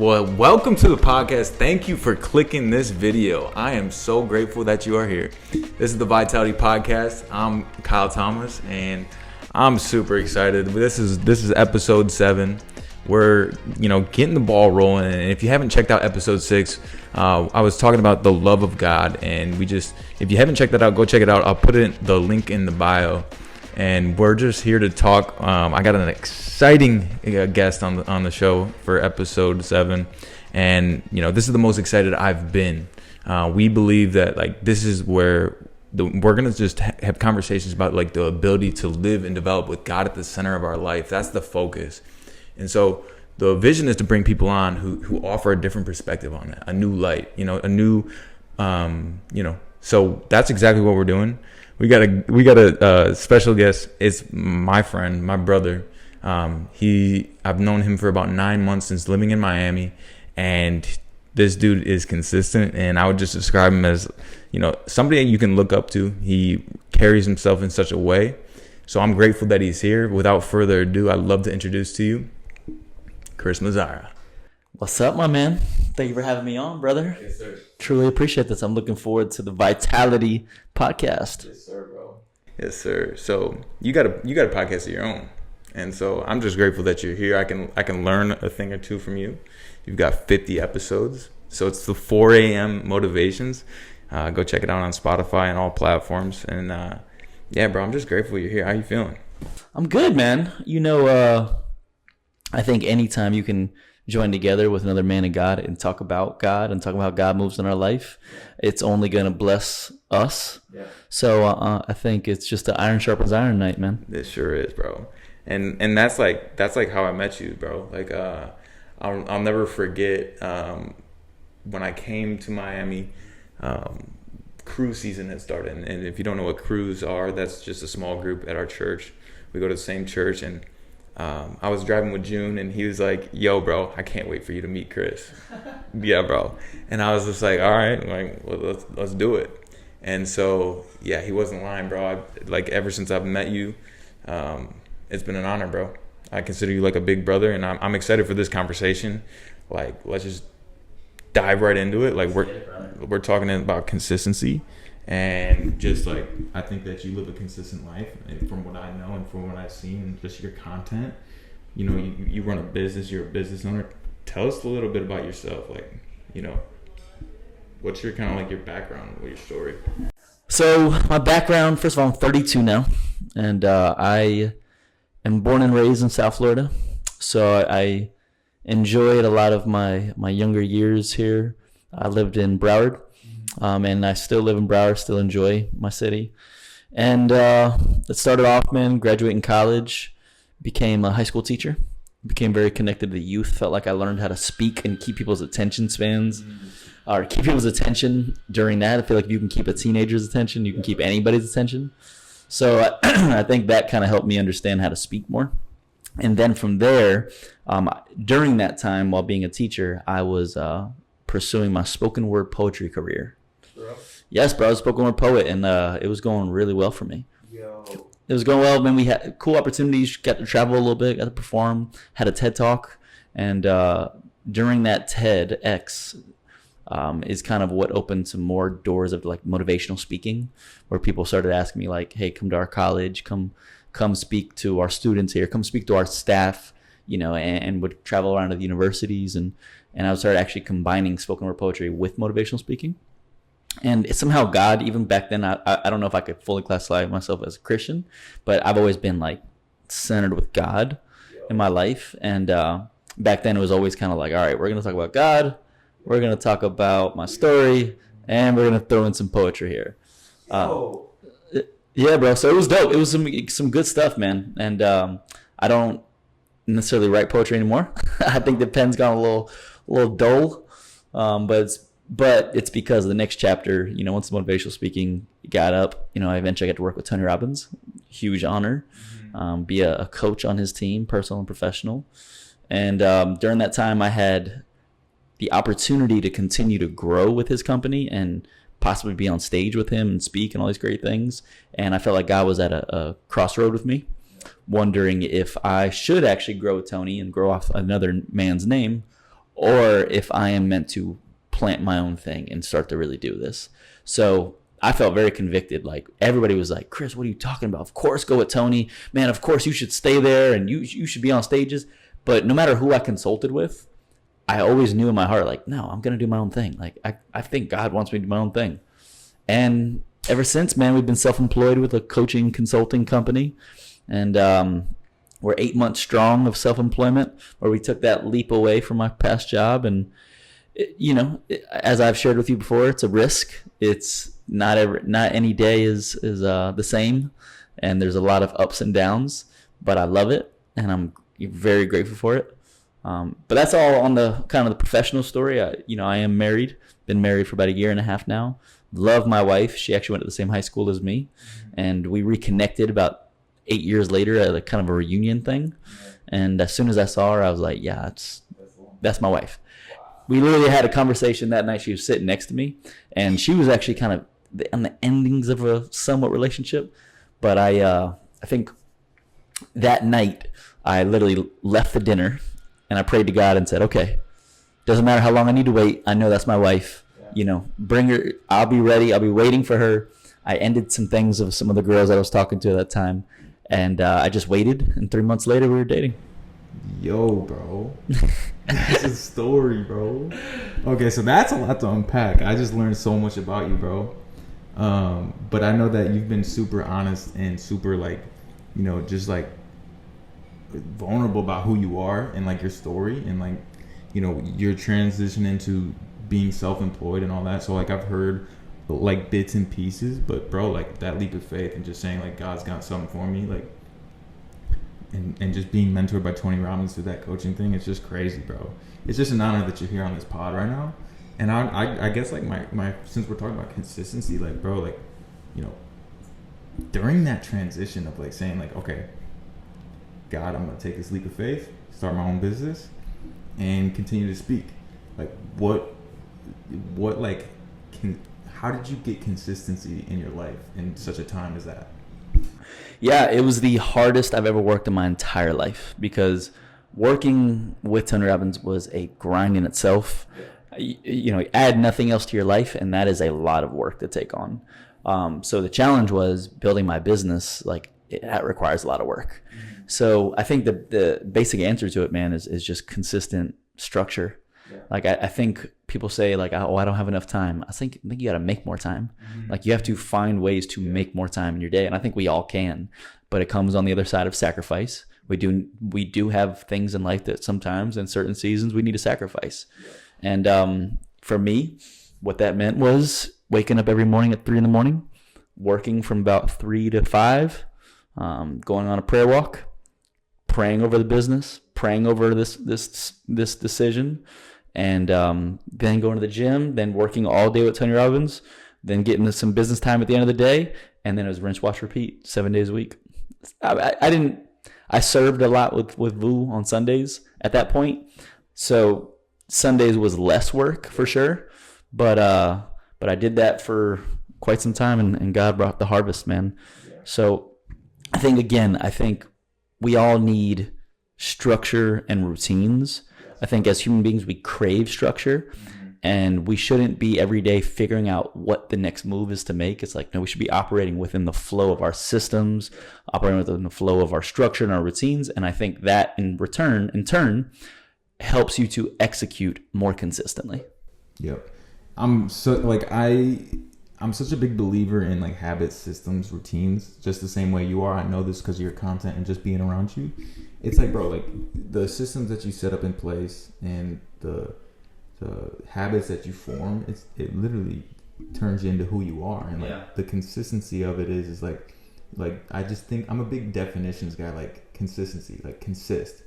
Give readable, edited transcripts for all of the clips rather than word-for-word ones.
Well, welcome to the podcast. Thank you for clicking this video. I am so grateful that you are here. This is the Vitality Podcast. I'm Kyle Thomas, and I'm super excited. This is episode 7. We're getting the ball rolling, and if you haven't checked out episode 6, I was talking about the love of God, and if you haven't checked that out, go check it out. I'll put the link in the bio. And we're just here to talk. I got an exciting guest on the show for episode 7, and this is the most excited I've been. We believe that this is where we're gonna just have conversations about the ability to live and develop with God at the center of our life. That's the focus, and so the vision is to bring people on who offer a different perspective on that, a new light, a new, So that's exactly what we're doing. We got a special guest. It's my friend, my brother. I've known him for about 9 months since living in Miami, and this dude is consistent. And I would just describe him as, somebody you can look up to. He carries himself in such a way. So I'm grateful that he's here. Without further ado, I'd love to introduce to you Chris Mazzara. What's up, my man? Thank you for having me on, brother. Yes, sir. Truly appreciate this. I'm looking forward to the Vitality Podcast. Yes, sir, bro. Yes, sir. So you got a podcast of your own, and so I'm just grateful that you're here. I can learn a thing or two from you. You've got 50 episodes, so it's the 4 a.m. motivations. Go check it out on Spotify and all platforms. And yeah, bro, I'm just grateful you're here. How you feeling? I'm good, man. I think anytime you can join together with another man of God and talk about God and talk about how God moves in our life, it's only going to bless us. Yeah. So I think it's just an iron sharpens iron night, man. It sure is, bro. And that's how I met you, bro. I'll never forget when I came to Miami. Cruise season had started, and if you don't know what crews are, that's just a small group at our church. We go to the same church, and I was driving with June, and he was like, "Yo, bro, I can't wait for you to meet Chris." Yeah, bro. And I was just like, "All right, let's do it." And so, yeah, he wasn't lying, bro. Ever since I've met you, it's been an honor, bro. I consider you like a big brother, and I'm excited for this conversation. Let's just dive right into it. We're talking about consistency. And just I think that you live a consistent life, and from what I know and from what I've seen, and just your content, you run a business, you're a business owner. Tell us a little bit about yourself, what's your kind of your background, your story? So my background, first of all, I'm 32 now, and I am born and raised in South Florida. So I enjoyed a lot of my younger years here. I lived in Broward. And I still live in Broward, still enjoy my city. And it started off, man, graduating college, became a high school teacher, became very connected to the youth, felt like I learned how to speak and keep people's attention spans, or keep people's attention during that. I feel like if you can keep a teenager's attention, you can keep anybody's attention. So I think that kind of helped me understand how to speak more. And then from there, during that time while being a teacher, I was pursuing my spoken word poetry career. Bro. Yes, bro, I was a spoken word poet, and it was going really well for me. Yo. It was going well, man. We had cool opportunities, got to travel a little bit, got to perform, had a TED Talk, and during that TEDx is kind of what opened some more doors of motivational speaking, where people started asking me hey, come to our college, come speak to our students here, come speak to our staff, and would travel around to the universities, and I started actually combining spoken word poetry with motivational speaking. And it's somehow God, even back then, I don't know if I could fully classify myself as a Christian, but I've always been centered with God in my life. And back then it was always kind of all right, we're going to talk about God, we're going to talk about my story, and we're going to throw in some poetry here. Yeah, bro. So it was dope. It was some good stuff, man. And I don't necessarily write poetry anymore. I think the pen's gone a little dull, but it's because the next chapter, once the motivational speaking got up, I eventually got to work with Tony Robbins. Huge honor. Be a coach on his team, personal and professional. And during that time, I had the opportunity to continue to grow with his company and possibly be on stage with him and speak and all these great things. And I felt like God was at a crossroad with me, wondering if I should actually grow with Tony and grow off another man's name, or if I am meant to plant my own thing and start to really do this. So I felt very convicted. Like everybody was like, Chris, what are you talking about? Of course, go with Tony, man. Of course you should stay there and you should be on stages. But no matter who I consulted with, I always knew in my heart, like, no, I'm going to do my own thing. Like I think God wants me to do my own thing. And ever since, man, we've been self-employed with a coaching consulting company. And we're 8 months strong of self-employment, where we took that leap away from my past job. And, as I've shared with you before, it's a risk. It's not any day is the same. And there's a lot of ups and downs, but I love it. And I'm very grateful for it. But that's all on the kind of the professional story. I am married, been married for about 1.5 years now. Love my wife. She actually went to the same high school as me, and we reconnected about 8 years later at a kind of a reunion thing. And as soon as I saw her, I was like, yeah, that's my wife. We literally had a conversation that night. She was sitting next to me, and she was actually kind of on the endings of a somewhat relationship. But I think that night I literally left the dinner and I prayed to God and said, okay, doesn't matter how long I need to wait. I know that's my wife. Bring her. I'll be ready. I'll be waiting for her. I ended some things of some of the girls I was talking to at that time. And I just waited. And 3 months later, we were dating. Yo, bro. That's a story, bro. Okay, so that's a lot to unpack. I just learned so much about you, bro. But I know that you've been super honest and super, just vulnerable about who you are and, your story. And, your transition into being self-employed and all that. So, I've heard bits and pieces, but bro, that leap of faith and just saying God's got something for me, and just being mentored by Tony Robbins through that coaching thing, it's just crazy, bro. It's just an honor that you're here on this pod right now. And I guess my since we're talking about consistency, bro, during that transition of saying okay, God, I'm gonna take this leap of faith, start my own business, and continue to speak. How did you get consistency in your life in such a time as that? Yeah, it was the hardest I've ever worked in my entire life, because working with Tony Robbins was a grind in itself. Add nothing else to your life, and that is a lot of work to take on. So the challenge was building my business. That requires a lot of work. Mm-hmm. So I think the basic answer to it, man, is just consistent structure. Yeah. I think people say I don't have enough time. I think you got to make more time. Mm-hmm. You have to find ways to make more time in your day. And I think we all can, but it comes on the other side of sacrifice. We do have things in life that sometimes in certain seasons we need to sacrifice. Yeah. And for me, what that meant was waking up every morning at 3 a.m, working from about 3 to 5, going on a prayer walk, praying over the business, praying over this decision, and then going to the gym, then working all day with Tony Robbins, then getting to some business time at the end of the day, and then it was rinse, wash, repeat, 7 days a week. I served a lot with Vu on Sundays at that point, so Sundays was less work for sure, but I did that for quite some time, and God brought the harvest, man. Yeah. So I think we all need structure and routines. I think as human beings, we crave structure, and we shouldn't be every day figuring out what the next move is to make. It's no, we should be operating within the flow of our systems, operating within the flow of our structure and our routines. And I think that in turn, helps you to execute more consistently. Yep. I'm such a big believer in habits, systems, routines, just the same way you are. I know this because of your content and just being around you. It's bro, the systems that you set up in place and the habits that you form, it literally turns you into who you are. And the consistency of it is I just think I'm a big definitions guy. Consistency, consist.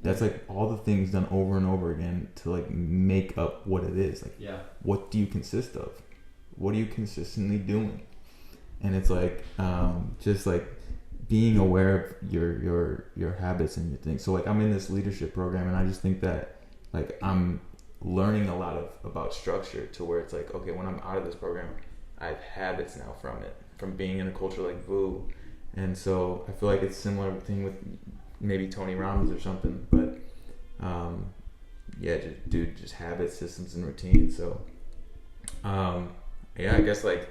That's all the things done over and over again to make up what it is. What do you consist of? What are you consistently doing? And it's just being aware of your habits and your things. So I'm in this leadership program, and I just think that I'm learning a lot about structure to where it's okay, when I'm out of this program, I have habits now from being in a culture like Vu. And so I feel it's similar thing with maybe Tony Robbins or something, but just habits, systems, and routines. So, I guess like,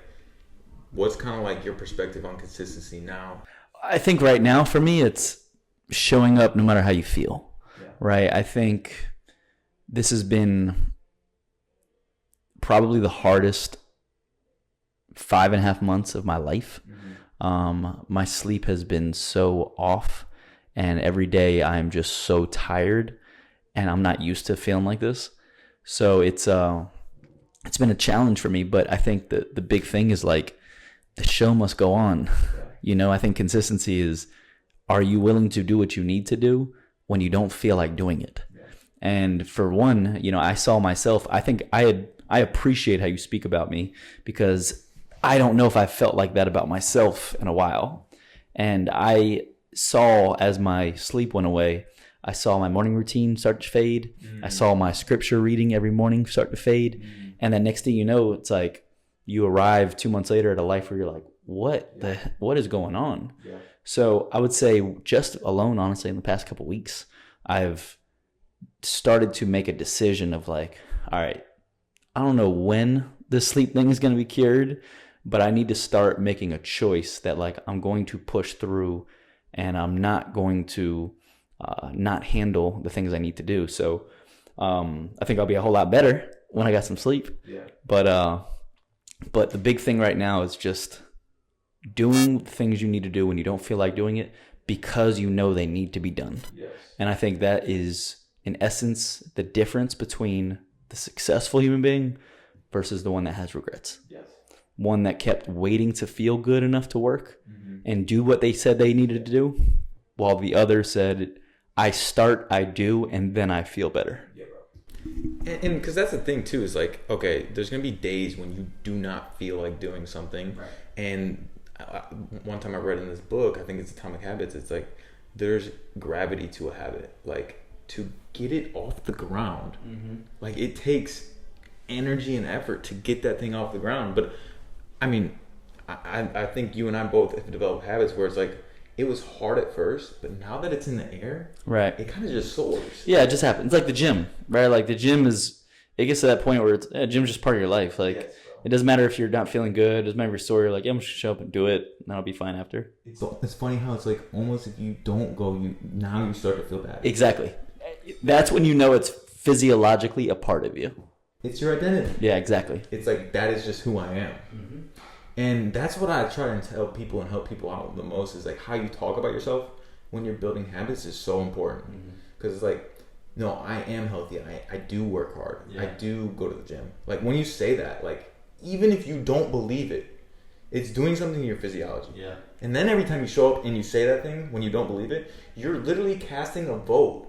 what's kind of like your perspective on consistency now? I think right now for me, it's showing up no matter how you feel, right? I think this has been probably the hardest 5.5 months of my life. My sleep has been so off, and every day I'm just so tired, and I'm not used to feeling like this. So it's been a challenge for me, but I think the big thing is like the show must go on. I think consistency is, are you willing to do what you need to do when you don't feel like doing it? And for one, I saw myself, I think I appreciate how you speak about me, because I don't know if I felt like that about myself in a while. And I saw, as my sleep went away, I saw my morning routine start to fade. I saw my scripture reading every morning start to fade. And then next thing you know, it's like you arrive 2 months later at a life where you're like, what is going on? Yeah. So I would say just alone, honestly, in the past couple of weeks, I've started to make a decision of like, all right, I don't know when this sleep thing is going to be cured, but I need to start making a choice that like I'm going to push through, and I'm not going to not handle the things I need to do. So I think I'll be a whole lot better when I got some sleep. Yeah. But the big thing right now is just doing the things you need to do when you don't feel like doing it, because you know they need to be done. Yes. And I think that is, in essence, the difference between the successful human being versus the one that has regrets. Yes. One that kept waiting to feel good enough to work and do what they said they needed to do, while the other said, I start, I do, and then I feel better. Yeah, bro. And because that's the thing too, is like, okay, there's going to be days when you do not feel like doing something. Right. And one time I read in this book, I think it's Atomic Habits, it's like there's gravity to a habit. Like, to get it off the ground, like it takes energy and effort to get that thing off the ground. But I mean, I think you and I both have developed habits where it's like, it was hard at first, but now that it's in the air, right, it kind of just soars. Yeah, it just happens. It's like the gym, right? Like the gym it gets to that point where gym's just part of your life. Like, yes, it doesn't matter if you're not feeling good. It doesn't matter if you're sore. You're like, I'm just gonna show up and do it, and I'll be fine after. It's funny how it's like almost if you don't go, now you start to feel bad. Exactly. That's when you know it's physiologically a part of you. It's your identity. Yeah, exactly. It's like, that is just who I am. And that's what I try and tell people and help people out the most, is like how you talk about yourself when you're building habits is so important. Because it's like, no, I am healthy. I do work hard. Yeah. I do go to the gym. Like, when you say that, like, even if you don't believe it, it's doing something in your physiology. Yeah. And then every time you show up and you say that thing when you don't believe it, you're literally casting a vote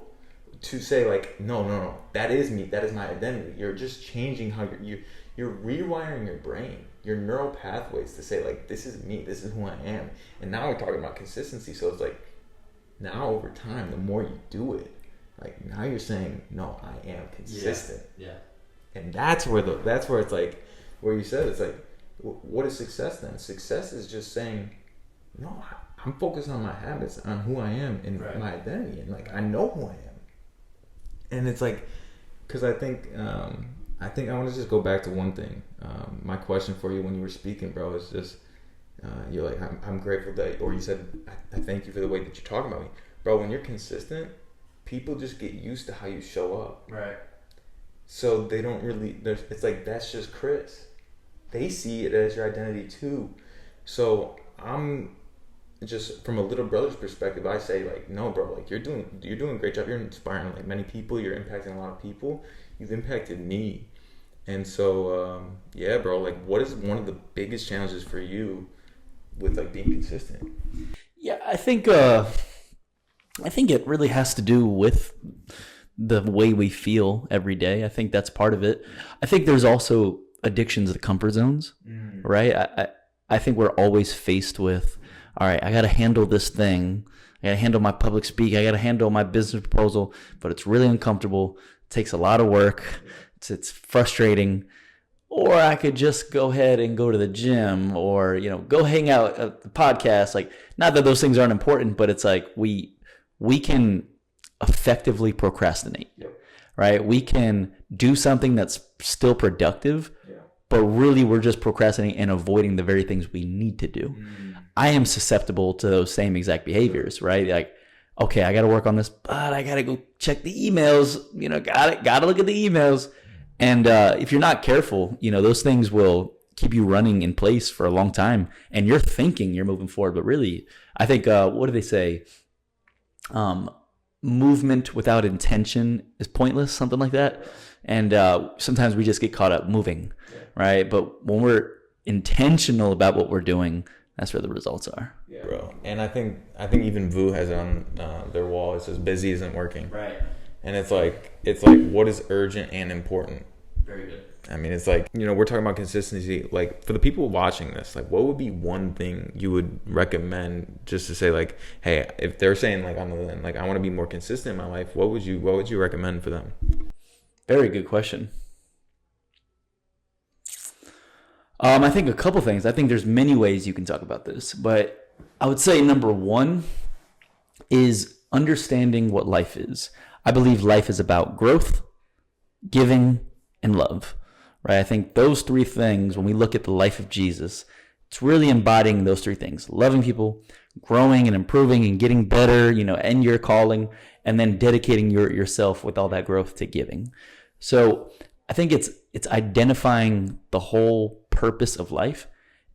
to say like, no, that is me. That is my identity. You're just changing how you're rewiring your brain, your neural pathways to say like, this is me. This is who I am. And now we're talking about consistency. So it's like, now over time, the more you do it, like now you're saying, no, I am consistent. Yeah. And that's where it's like, where you said, it's like, what is success then? Success is just saying, no, I'm focused on my habits, on who I am and my identity. And like, I know who I am. And it's like, because I think I want to just go back to one thing. My question for you when you were speaking, bro, is just, you're like, I'm grateful that, or you said, I thank you for the way that you're talking about me. Bro, when you're consistent, people just get used to how you show up. Right. So they don't really, it's like, that's just Chris. They see it as your identity too. So I'm just, from a little brother's perspective, I say like, no, bro, like you're doing a great job. You're inspiring like many people. You're impacting a lot of people. You've impacted me. And so, yeah, bro, like what is one of the biggest challenges for you with like being consistent? Yeah, I think it really has to do with the way we feel every day. I think that's part of it. I think there's also addictions to comfort zones, right? I think we're always faced with, all right, I got to handle this thing. I got to handle my public speak. I got to handle my business proposal, but it's really uncomfortable. It takes a lot of work. It's frustrating. Or I could just go ahead and go to the gym or, go hang out at the podcast. Like, not that those things aren't important, but it's like we can effectively procrastinate, right? We can do something that's still productive, but really we're just procrastinating and avoiding the very things we need to do. I am susceptible to those same exact behaviors, right? Like, okay, I got to work on this, but I got to go check the emails, got to look at the emails. And if you're not careful, those things will keep you running in place for a long time, and you're thinking you're moving forward, but really, I think, what do they say? Movement without intention is pointless, something like that. And sometimes we just get caught up moving, right? But when we're intentional about what we're doing, that's where the results are. Yeah, bro. And I think even Vu has it on their wall. It says busy isn't working. Right. And it's like what is urgent and important? Very good. I mean, it's like, we're talking about consistency. Like, for the people watching this, like, what would be one thing you would recommend just to say, like, hey, if they're saying, like, on the end, like, I want to be more consistent in my life, what would you recommend for them? Very good question. I think a couple things. I think there's many ways you can talk about this, but I would say number one is understanding what life is. I believe life is about growth, giving, and love, right? I think those three things, when we look at the life of Jesus, it's really embodying those three things: loving people, growing and improving and getting better, and your calling, and then dedicating yourself with all that growth to giving. So I think it's identifying the whole purpose of life,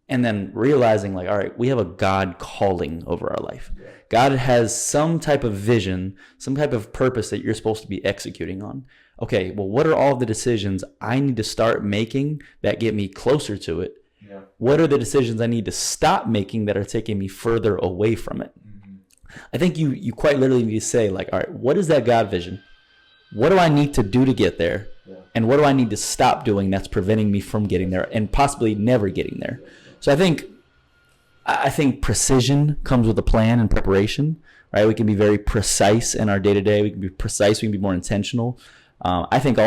and then realizing, like, all right, we have a God calling over our life. God has some type of vision, some type of purpose that you're supposed to be executing on. Okay, well, what are all the decisions I need to start making that get me closer to it? Yeah. What are the decisions I need to stop making that are taking me further away from it? Mm-hmm. I think you quite literally need to say, like, all right, what is that God vision? What do I need to do to get there? Yeah. And what do I need to stop doing that's preventing me from getting there and possibly never getting there? So I think precision comes with a plan and preparation, right? We can be very precise in our day-to-day. We can be precise. We can be more intentional. I think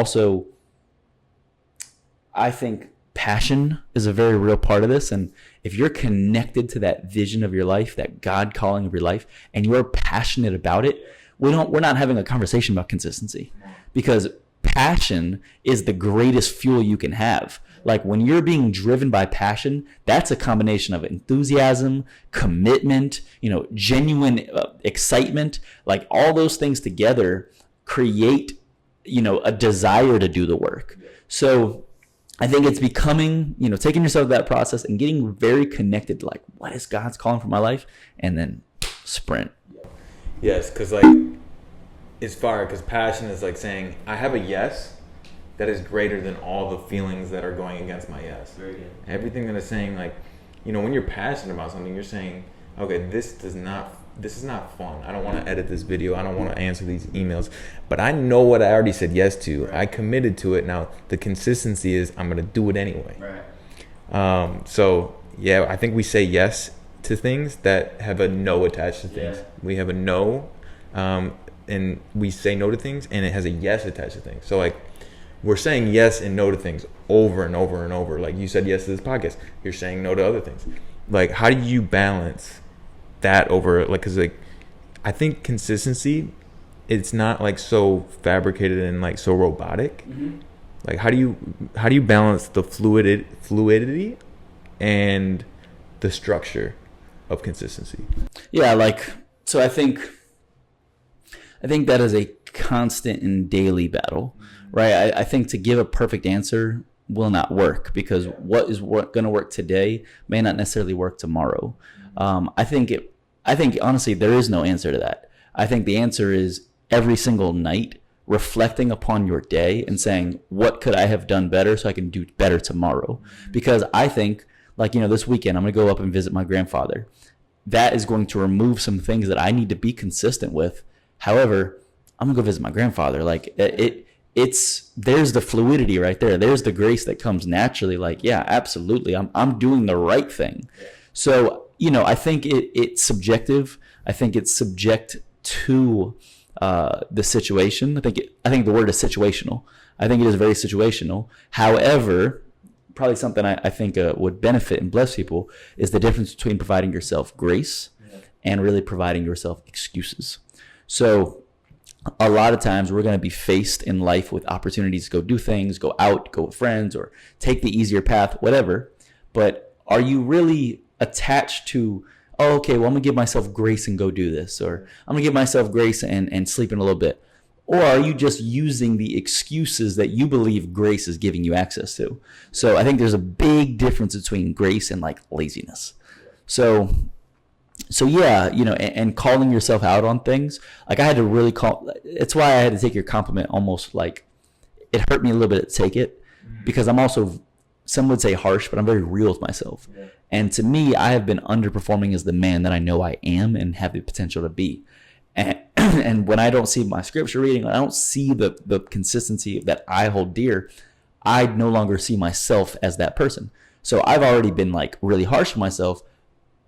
passion is a very real part of this. And if you're connected to that vision of your life, that God calling of your life, and you're passionate about it, we're not having a conversation about consistency, because passion is the greatest fuel you can have. Like, when you're being driven by passion, that's a combination of enthusiasm, commitment, genuine excitement. Like, all those things together create, a desire to do the work. So I think it's becoming, taking yourself to that process and getting very connected to, like, what is God's calling for my life? And then sprint. Yes, because, like, it's fire, because passion is like saying, I have a yes that is greater than all the feelings that are going against my yes. Very good. Everything that is saying, like, when you're passionate about something, you're saying, okay, this is not fun. I don't want to edit this video. I don't want to answer these emails. But I know what I already said yes to. Right. I committed to it. Now, the consistency is I'm going to do it anyway. Right. So, yeah, I think we say yes to things that have a no attached to things. Yeah. We have a no, and we say no to things, and it has a yes attached to things. So, like, we're saying yes and no to things over and over and over. Like, you said yes to this podcast. You're saying no to other things. Like, how do you balance that over, like, because, like, I think consistency, it's not, like, so fabricated and, like, so robotic. Mm-hmm. Like, how do you balance the fluidity and the structure of consistency? Yeah, like, so I think that is a constant and daily battle, right? I think to give a perfect answer will not work, because what is going to work today may not necessarily work tomorrow. I think honestly there is no answer to that. I think the answer is every single night reflecting upon your day and saying, what could I have done better so I can do better tomorrow? Because I think, like, this weekend I'm going to go up and visit my grandfather. That is going to remove some things that I need to be consistent with. However, I'm going to go visit my grandfather. Like, there's the fluidity right there. There's the grace that comes naturally. Like, yeah, absolutely. I'm doing the right thing. So, I think it's subjective. I think it's subject to the situation. I think the word is situational. I think it is very situational. However, probably something I think would benefit and bless people is the difference between providing yourself grace and really providing yourself excuses. So a lot of times we're going to be faced in life with opportunities to go do things, go out, go with friends, or take the easier path, whatever. But are you really attached to, oh, okay, well, I'm going to give myself grace and go do this, or I'm going to give myself grace and sleep in a little bit? Or are you just using the excuses that you believe grace is giving you access to? So I think there's a big difference between grace and like laziness. So yeah, and calling yourself out on things. Like I had to really it's why I had to take your compliment almost like it hurt me a little bit to take it, because I'm also, some would say harsh, but I'm very real with myself. Yeah. And to me, I have been underperforming as the man that I know I am and have the potential to be. And when I don't see my scripture reading, I don't see the consistency that I hold dear, I no longer see myself as that person. So I've already been like really harsh with myself,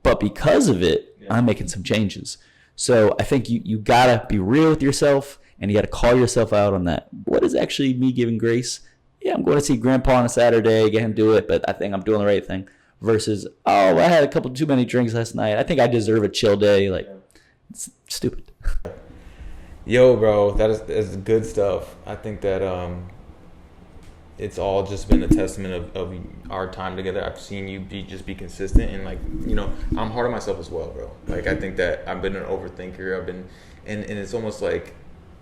but because of it, I'm making some changes. So I think you gotta be real with yourself, and you gotta call yourself out on that. What is actually me giving grace? Yeah, I'm going to see Grandpa on a Saturday, get him to do it, but I think I'm doing the right thing. Versus, oh, I had a couple too many drinks last night, I think I deserve a chill day. Like, it's stupid. Yo, bro, that's good stuff. I think that it's all just been a testament of our time together. I've seen you be consistent, and like, I'm hard on myself as well, bro. Like, I think that I've been an overthinker. I've been, and it's almost like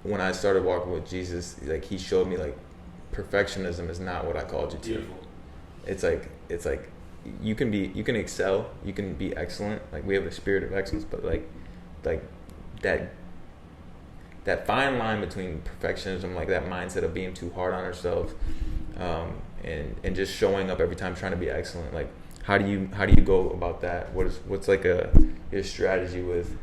when I started walking with Jesus, like he showed me like perfectionism is not what I called you to. Beautiful. It's like you can excel, you can be excellent. Like we have a spirit of excellence, but like that fine line between perfectionism, like that mindset of being too hard on ourselves, and just showing up every time trying to be excellent. Like how do you go about that? What's like your strategy with,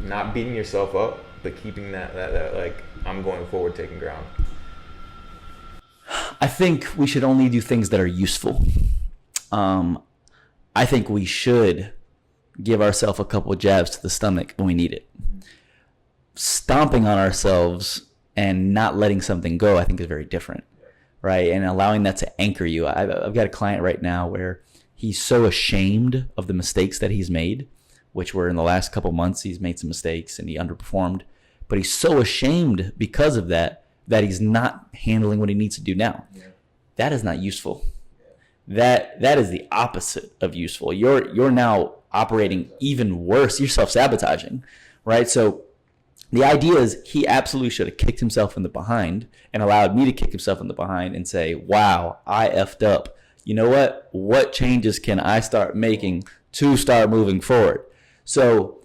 not beating yourself up, but keeping that like I'm going forward, taking ground? I think we should only do things that are useful. I think we should give ourselves a couple of jabs to the stomach when we need it. Stomping on ourselves and not letting something go, I think, is very different, right? And allowing that to anchor you. I've got a client right now where he's so ashamed of the mistakes that he's made, which were in the last couple months, he's made some mistakes and he underperformed. But he's so ashamed because of that he's not handling what he needs to do now. Yeah. That is not useful. Yeah. That is the opposite of useful. You're now operating even worse. You're self-sabotaging, right? So the idea is he absolutely should have kicked himself in the behind and allowed me to kick himself in the behind and say, wow, I effed up. You know what? What changes can I start making to start moving forward? So,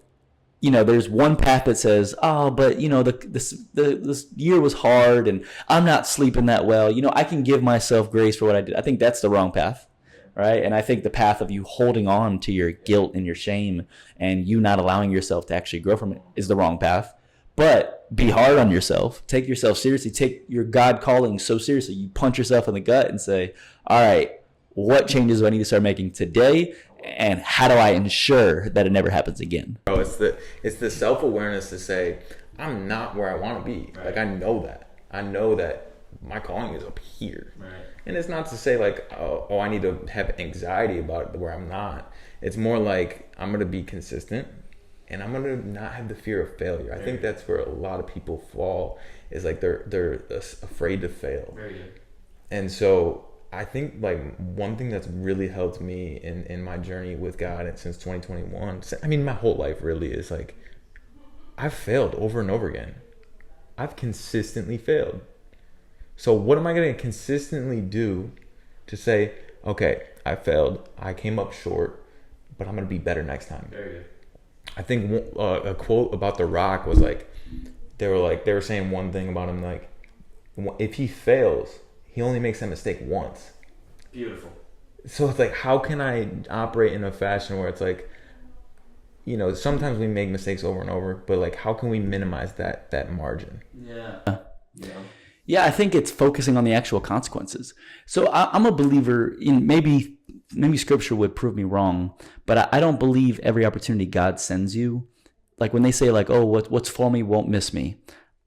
there's one path that says, oh, but this year was hard and I'm not sleeping that well. I can give myself grace for what I did. I think that's the wrong path, right? And I think the path of you holding on to your guilt and your shame and you not allowing yourself to actually grow from it is the wrong path. But be hard on yourself. Take yourself seriously. Take your God calling so seriously. You punch yourself in the gut and say, all right, what changes do I need to start making today? And how do I ensure that it never happens again? Bro, it's the self-awareness to say, I'm not where I want to be. Right. Like, I know that my calling is up here. Right. And it's not to say like, oh, I need to have anxiety about it where I'm not. It's more like I'm going to be consistent and I'm going to not have the fear of failure. I think that's where a lot of people fall, is like they're afraid to fail. Very good. And so I think like one thing that's really helped me in my journey with God and since 2021, I mean, my whole life really is like, I've failed over and over again. I've consistently failed. So what am I going to consistently do to say, okay, I failed, I came up short, but I'm going to be better next time? Very good. I think a quote about The Rock was like, they were saying one thing about him, like, if he fails, he only makes that mistake once. Beautiful. So it's like, how can I operate in a fashion where it's like, sometimes we make mistakes over and over, but like, how can we minimize that margin? Yeah, I think it's focusing on the actual consequences. So I'm a believer in maybe scripture would prove me wrong, but I don't believe every opportunity God sends you, like when they say like, oh, what's for me won't miss me.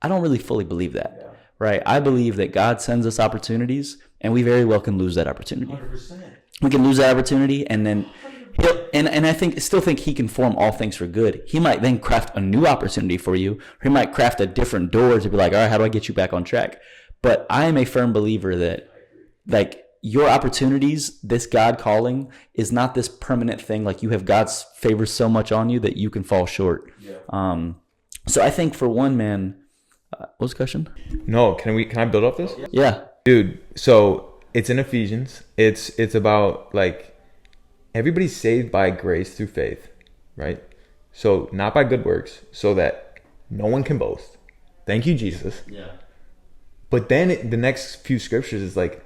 I don't really fully believe that. Yeah. Right? I believe that God sends us opportunities and we very well can lose that opportunity. 100%. We can lose that opportunity and then And I still think he can form all things for good. He might then craft a new opportunity for you, or he might craft a different door to be like, all right, how do I get you back on track? But I am a firm believer that, like, your opportunities, this God calling, is not this permanent thing. Like, you have God's favor so much on you that you can fall short. Yeah. So I think for one, man, what was the question? No, can I build up this? Yeah. Dude, so it's in Ephesians. It's about, like, everybody's saved by grace through faith, right? So not by good works, so that no one can boast. Thank you, Jesus. Yeah. But then the next few scriptures is like,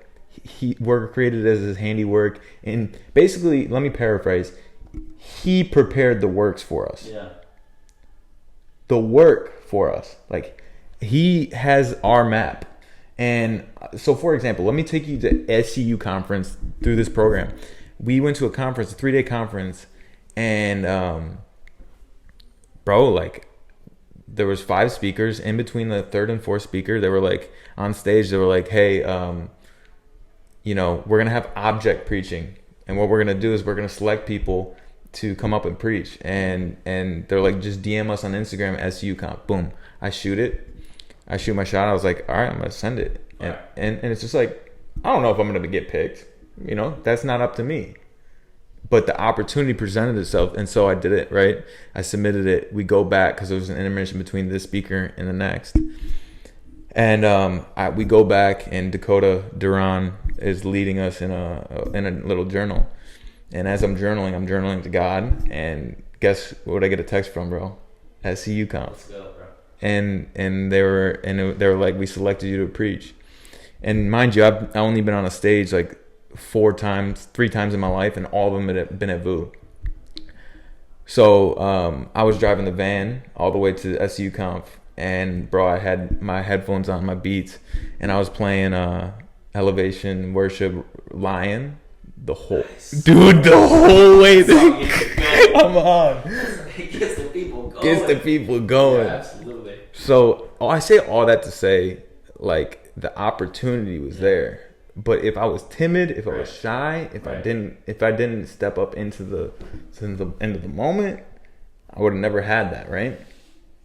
we're created as his handiwork, and basically, let me paraphrase, he prepared the works for us. Yeah. The work for us. Like, he has our map. And so, for example, let me take you to SCU conference through this program. We went to a conference, a 3-day conference, and bro, like, there was 5 speakers. In between the third and fourth speaker, they were like, on stage, they were like, hey, we're going to have object preaching. And what we're going to do is we're going to select people to come up and preach. And they're like, just DM us on Instagram, SUComp. Boom. I shoot my shot. I was like, all right, I'm going to send it. And it's just like, I don't know if I'm going to get picked. That's not up to me. But the opportunity presented itself. And so I did it, right? I submitted it. We go back because there was an intermission between this speaker and the next. And we go back, and Dakota Duran is leading us in a little journal. And as I'm journaling to God. And guess what I get a text from, bro? SCU Conf. Let's go, bro. And they were like, we selected you to preach. And mind you, I've only been on a stage like 3 times in my life, and all of them had been at VU. So I was driving the van all the way to SCU Conf. And bro, I had my headphones on, my Beats, and I was playing Elevation Worship Lion the whole way there. Come on. It gets the people going. Gets the people going. Yeah, absolutely. So I say all that to say, like, the opportunity was there. But if I was timid, if I was shy, if I didn't step up into the end of the moment, I would have never had that, right?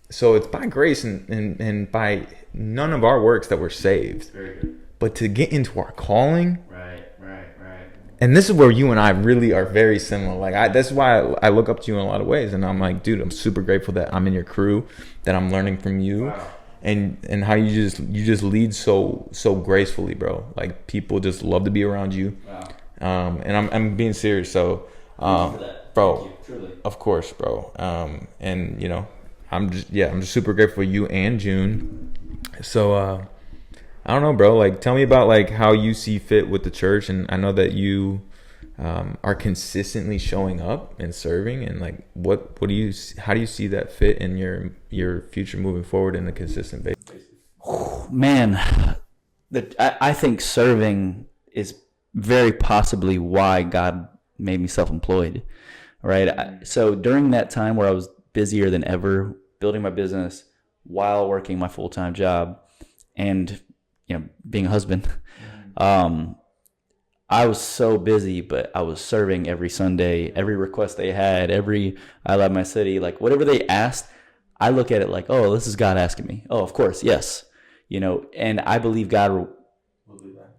So it's by grace and by none of our works that we're saved. Very good. But to get into our calling. Right. And this is where you and I really are very similar. Like, that's why I look up to you in a lot of ways. And I'm like, dude, I'm super grateful that I'm in your crew, that I'm learning from you. Wow. And how you just lead so gracefully, bro. Like, people just love to be around you. Wow. And I'm being serious. So, bro, truly. Of course, bro. And I'm just super grateful for you and June. So I don't know, bro. Like, tell me about, like, how you see fit with the church. And I know that you are consistently showing up and serving. And, like, how do you see that fit in your future moving forward in a consistent basis? Man, I think serving is very possibly why God made me self-employed, right? So during that time where I was busier than ever, building my business while working my full-time job and being a husband, I was so busy, but I was serving every Sunday, every request they had, I love my city, like whatever they asked, I look at it like, oh, this is God asking me. Oh, of course, yes. And I believe God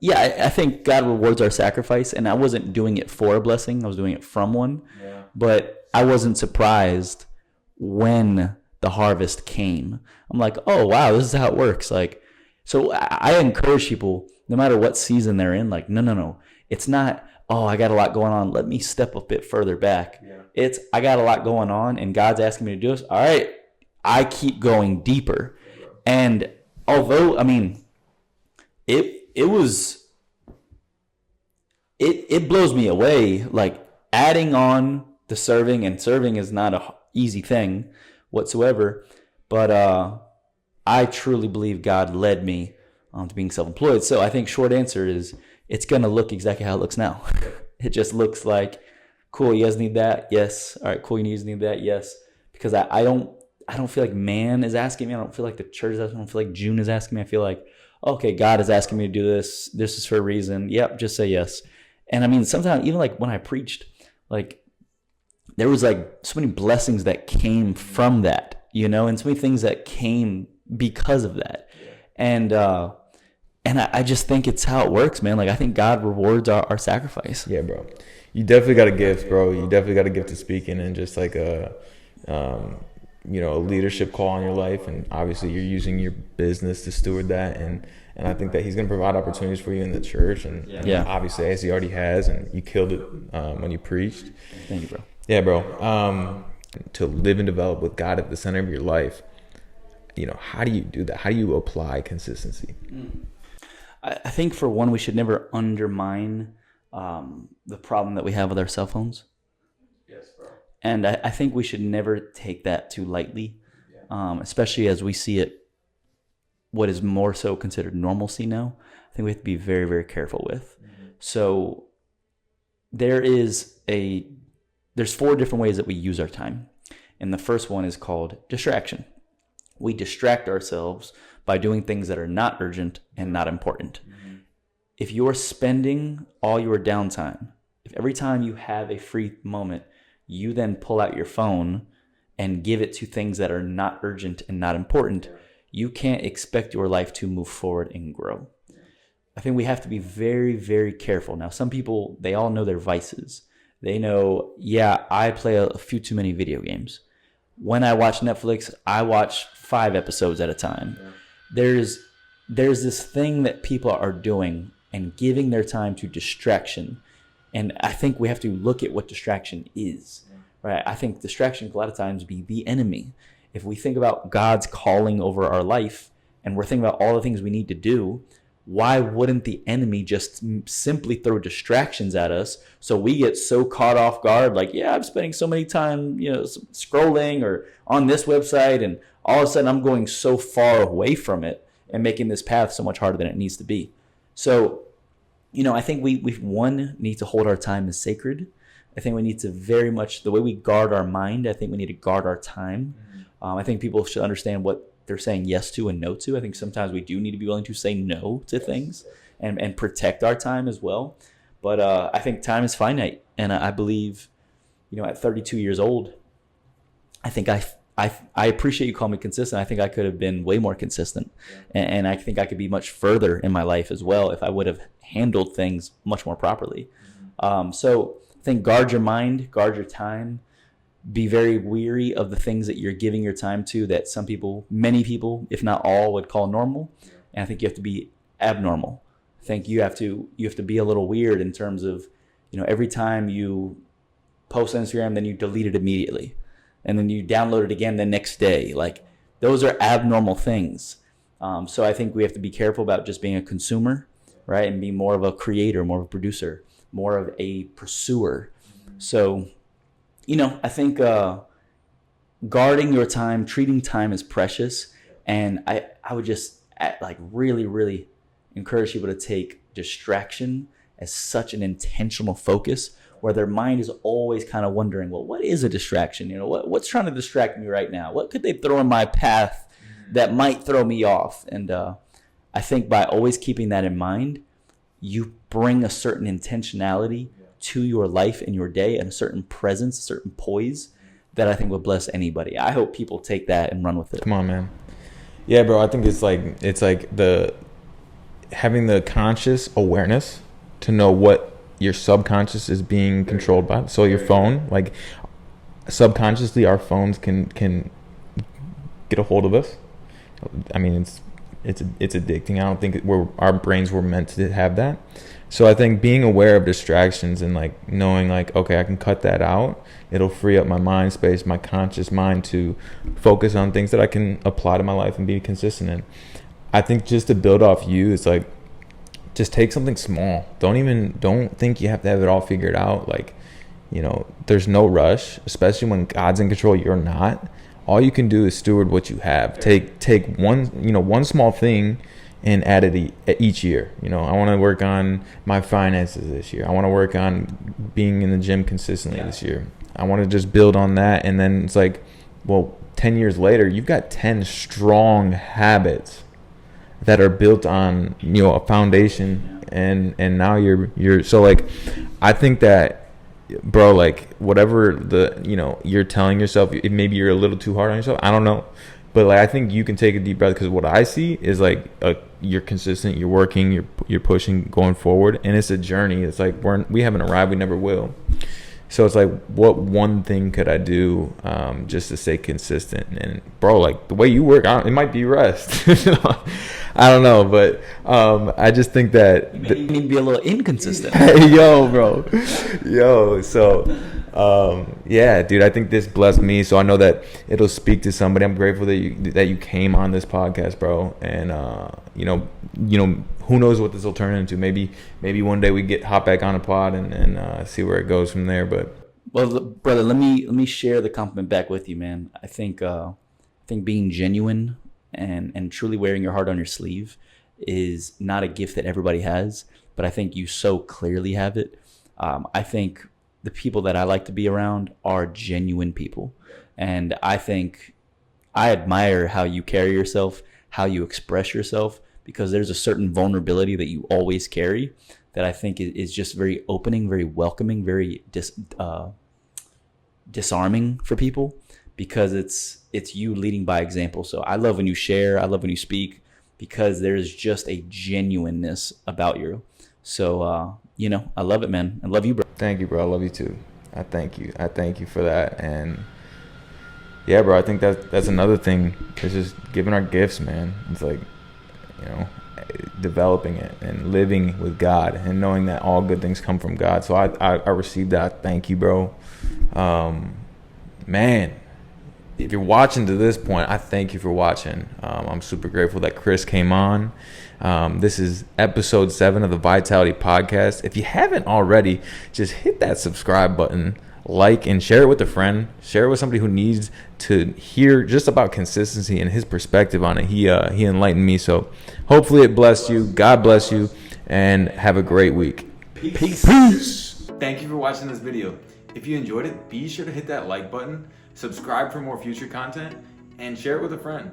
I think God rewards our sacrifice, and I wasn't doing it for a blessing. I was doing it from one. Yeah. But I wasn't surprised when the harvest came. I'm like, oh, wow, this is how it works. Like, so I encourage people, no matter what season they're in, like, no. It's not, oh, I got a lot going on. Let me step a bit further back. Yeah. It's, I got a lot going on, and God's asking me to do this. All right, I keep going deeper. Yeah. And although, it blows me away, like adding on the serving, and serving is not an easy thing whatsoever, but I truly believe God led me to being self-employed. So I think short answer is it's going to look exactly how it looks now. It just looks like, cool, you guys need that? Yes. All right, cool, you guys need that? Yes. Because I don't feel like man is asking me. I don't feel like the church is asking me. I don't feel like June is asking me. I feel like, okay, God is asking me to do this. This is for a reason. Yep, just say yes. And sometimes even like when I preached, like there was like so many blessings that came from that, you know, and so many things that came because of that. And I just think it's how it works, man. Like, I think God rewards our sacrifice. Yeah, bro. You definitely got a gift, bro. You definitely got a gift to speaking, and just like a leadership call on your life. And obviously you're using your business to steward that. And I think that he's going to provide opportunities for you in the church. And obviously, as he already has, and you killed it when you preached. Thank you, bro. Yeah, bro. To live and develop with God at the center of your life, you know, how do you do that? How do you apply consistency? I think, for one, we should never undermine the problem that we have with our cell phones. Yes, bro. And I think we should never take that too lightly, especially as we see it, what is more so considered normalcy now. I think we have to be very, very careful with. So there's 4 different ways that we use our time. And the first one is called distraction. We distract ourselves by doing things that are not urgent and not important. If you're spending all your downtime, if every time you have a free moment, you then pull out your phone and give it to things that are not urgent and not important, you can't expect your life to move forward and grow. I think we have to be very, very careful. Now, some people, they all know their vices. They know, I play a few too many video games. When I watch Netflix, I watch 5 episodes at a time. There's this thing that people are doing and giving their time to distraction. And I think we have to look at what distraction is, right? I think distraction can a lot of times be the enemy. If we think about God's calling over our life and we're thinking about all the things we need to do, why wouldn't the enemy just simply throw distractions at us so we get so caught off guard, like, I'm spending so many time, scrolling or on this website, and all of a sudden I'm going so far away from it and making this path so much harder than it needs to be. So, I think we need to hold our time as sacred. I think we need to very much, the way we guard our mind, I think we need to guard our time. I think people should understand what they're saying yes to and no to. I think sometimes we do need to be willing to say no to things and protect our time as well. But I think time is finite. And I believe, at 32 years old, I think I appreciate you calling me consistent. I think I could have been way more consistent. And I think I could be much further in my life as well if I would have handled things much more properly. So I think guard your mind, guard your time. Be very weary of the things that you're giving your time to that some people, many people, if not all, would call normal. And I think you have to be abnormal. I think you have to be a little weird in terms of, every time you post on Instagram, then you delete it immediately. And then you download it again the next day. Like, those are abnormal things. So I think we have to be careful about just being a consumer, right? And be more of a creator, more of a producer, more of a pursuer. So, I think guarding your time, treating time as precious. And I would just really, really encourage people to take distraction as such an intentional focus, where their mind is always kind of wondering, well, what is a distraction? What's trying to distract me right now? What could they throw in my path that might throw me off? And I think by always keeping that in mind, you bring a certain intentionality to your life and your day, and a certain presence, a certain poise that I think will bless anybody. I hope people take that and run with it. Come on, man. Yeah, bro. I think it's like the having the conscious awareness to know what your subconscious is being controlled by. So your phone, like, subconsciously, our phones can get a hold of us. I mean, it's addicting. I don't think our brains were meant to have that. So I think being aware of distractions and knowing okay, I can cut that out. It'll free up my mind space, my conscious mind, to focus on things that I can apply to my life and be consistent in. I think just to build off you, it's just take something small. Don't think you have to have it all figured out. There's no rush, especially when God's in control. You're not. All you can do is steward what you have. Take one small thing and add it each year. I want to work on my finances this year. I want to work on being in the gym consistently this year. I want to just build on that. And then it's 10 years later, you've got 10 strong habits that are built on, a foundation. And now you're so I think that bro, like whatever you're telling yourself, maybe you're a little too hard on yourself. I don't know. But like I think you can take a deep breath, because what I see is like you're consistent, you're working, you're pushing, going forward, and it's a journey. It's like we haven't arrived, we never will. So it's like, what one thing could I do just to stay consistent? And bro, like the way you work, it might be rest. I don't know, but I just think that you need to be a little inconsistent. Yo, bro, so. Yeah, dude, I think this blessed me, so I know that it'll speak to somebody. I'm grateful that you came on this podcast, bro. And you know, who knows what this will turn into? Maybe one day we hop back on a pod and see where it goes from there. But well, brother, let me share the compliment back with you, man. I think being genuine and truly wearing your heart on your sleeve is not a gift that everybody has, but I think you so clearly have it. I think the people that I like to be around are genuine people. And I think I admire how you carry yourself, how you express yourself, because there's a certain vulnerability that you always carry that I think is just very opening, very welcoming, very disarming for people, because it's you leading by example. So I love when you share, I love when you speak, because there's just a genuineness about you. So, I love it, man. I love you, bro. Thank you, bro. I love you too. I thank you for that. And yeah, bro, I think that's another thing. It's just giving our gifts, man. It's like, developing it and living with God and knowing that all good things come from God. So I received that. Thank you, bro. Man, if you're watching to this point, I thank you for watching. I'm super grateful that Chris came on. This is episode 7 of the Vitality Podcast. If you haven't already, just hit that subscribe button, like, and share it with a friend. Share it with somebody who needs to hear just about consistency and his perspective on it. He enlightened me. So hopefully it blessed you. God bless you, and have a great week. Peace. Thank you for watching this video. If you enjoyed it, be sure to hit that like button, subscribe for more future content, and share it with a friend.